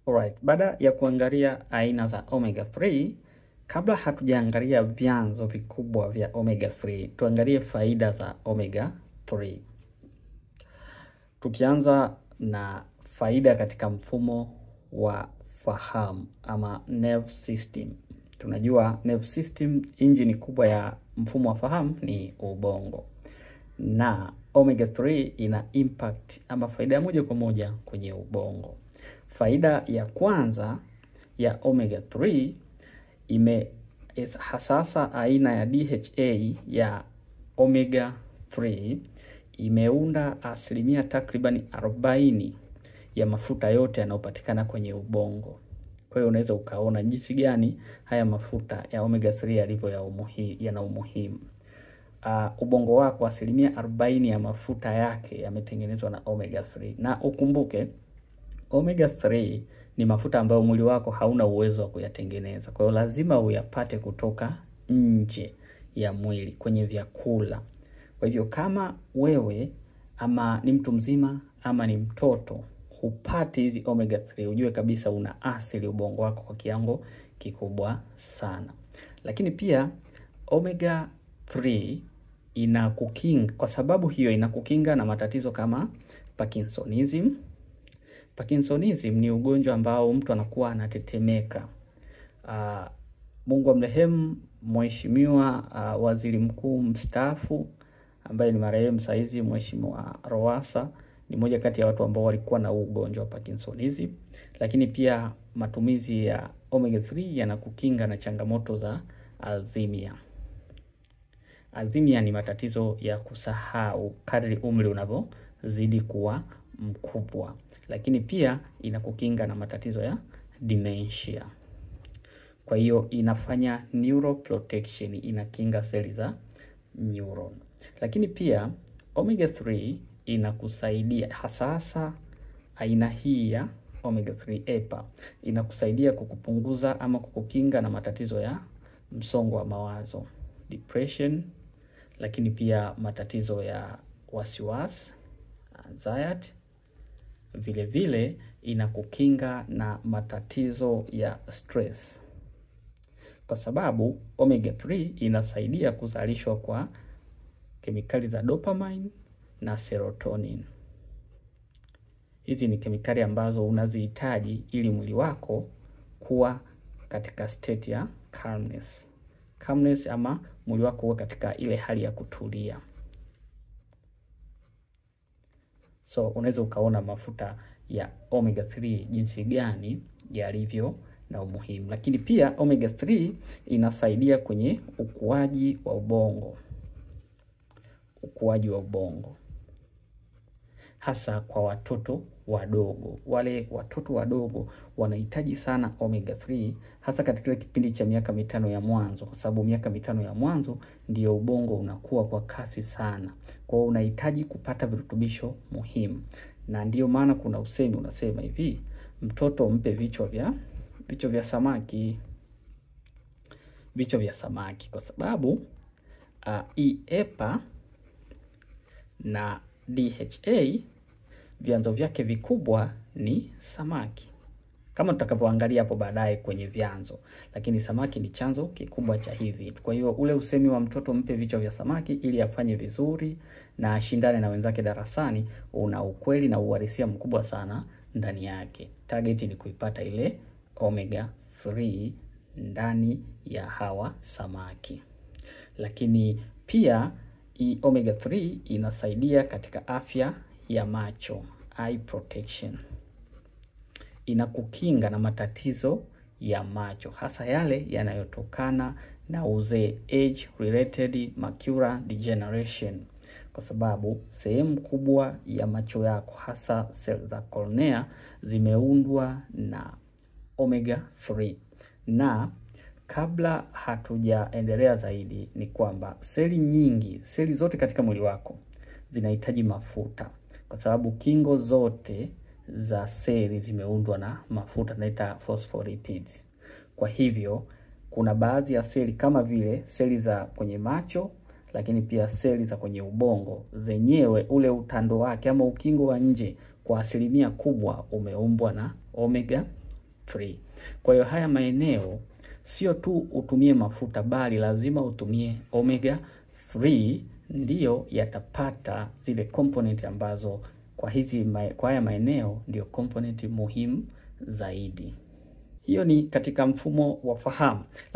Alright, baada ya kuangalia aina za omega 3, kabla hatujaangalia vyanzo vikubwa vya omega 3, tuangalie faida za omega 3. Tukianza na faida katika mfumo wa fahamu ama nerve system. Tunajua nerve system, engine kubwa ya mfumo wa fahamu ni ubongo. Na omega 3 ina impact ama faida moja kwa moja kwenye ubongo. Faida ya kwanza ya omega 3 hasasa aina ya DHA ya omega 3 imeunda asilimia takribani 40 ya mafuta yote yanayopatikana kwenye ubongo. Kwa hiyo unaweza ukaona jinsi gani haya mafuta ya omega 3 yalivyo yana umuhimu. Ubongo wako asilimia 40 ya mafuta yake yametengenezwa na omega 3. Na ukumbuke omega 3 ni mafuta ambayo mwili wako hauna uwezo wa kuyatengeneza. Kwa hiyo lazima uyapate kutoka nje ya mwili kwenye vyakula. Kwa hivyo kama wewe ama ni mtu mzima ama ni mtoto hupati hizi omega 3, ujue kabisa una asili ubongo wako kwa kiwango kikubwa sana. Lakini pia omega 3 inakukinga, kwa sababu hiyo inakukinga na matatizo kama Parkinsonism. Parkinsonism ni ugonjwa ambao mtu anakuwa anatetemeka. Mungu amrehemu Mheshimiwa Waziri Mkuu mstaafu ambaye ni marehemu saizi Mheshimiwa Lowassa ni moja kati ya watu ambao walikuwa na ugonjwa wa Parkinsonism. Lakini pia matumizi ya omega 3 yanakukinga na changamoto za Alzheimer. Alzheimer ni matatizo ya kusahau kadri umri unavyozidi kuwa mkubwa. Lakini pia inakukinga na matatizo ya dementia. Kwa hiyo inafanya neuroprotection, inakinga seli za neuron. Lakini pia omega 3 inakusaidia hasa aina hii ya omega 3 EPA inakusaidia kukupunguza ama kukukinga na matatizo ya msongo wa mawazo, depression, lakini pia matatizo ya wasiwasi, anxiety. Vile vile inakukinga na matatizo ya stress. Kwa sababu omega 3 inasaidia kuzalishwa kwa kemikali za dopamine na serotonin. Hizi ni kemikali ambazo unazihitaji ili mwili wako kuwa katika state ya calmness. Calmness ama mwili wako kuwa katika ile hali ya kutulia. So unaweza ukaona mafuta ya omega 3 jinsi gani yalivyo na umuhimu. Lakini pia omega 3 inasaidia kwenye ukuaji wa ubongo. Ukuaji wa ubongo hasa kwa watoto wadogo. Wale watoto wadogo wanahitaji sana omega 3 hasa katika kipindi cha miaka 5 ya mwanzo, kwa sababu miaka 5 ya mwanzo ndio ubongo unakuwa kwa kasi sana. Kwa hiyo unahitaji kupata virutubisho muhimu. Na ndio maana kuna usemi unasema hivi, mtoto mpe vichwa vya samaki. Vichwa vya samaki kwa sababu EPA na DHA vyanzo vyake vikubwa ni samaki, kama tutakavyoangalia hapo baadaye kwenye vyanzo, lakini samaki ni chanzo kikubwa cha hivi. Kwa hiyo ule usemi wa mtoto mpe vichwa vya samaki ili afanye vizuri na ashindane na wenzake darasani una ukweli na uhalisia mkubwa sana ndani yake. Target ni kuipata ile omega 3 ndani ya hawa samaki. Lakini pia omega 3 inasaidia katika afya ya macho, eye protection. Inakukinga na matatizo ya macho hasa yale yanayotokana na uzee, age related macular degeneration, kwa sababu sehemu kubwa ya macho yako hasa seli za cornea zimeundwa na omega 3. Na kabla hatujaendelea zaidi ni kwamba seli zote katika mwili wako zinahitaji mafuta, kwa sababu kingo zote za seli zimeundwa na mafuta tunaita phospholipids. Kwa hivyo kuna baadhi ya seli kama vile seli za kwenye macho, lakini pia seli za kwenye ubongo zenyewe ule utando wake ama ukingo wa nje kwa asilimia kubwa umeumbwa na omega 3. Kwa hiyo haya maeneo sio tu utumie mafuta, bali lazima utumie omega 3, ndiyo yatapata zile component ambazo kwa haya maeneo ndio component muhimu zaidi. Hiyo ni katika mfumo wa fahamu.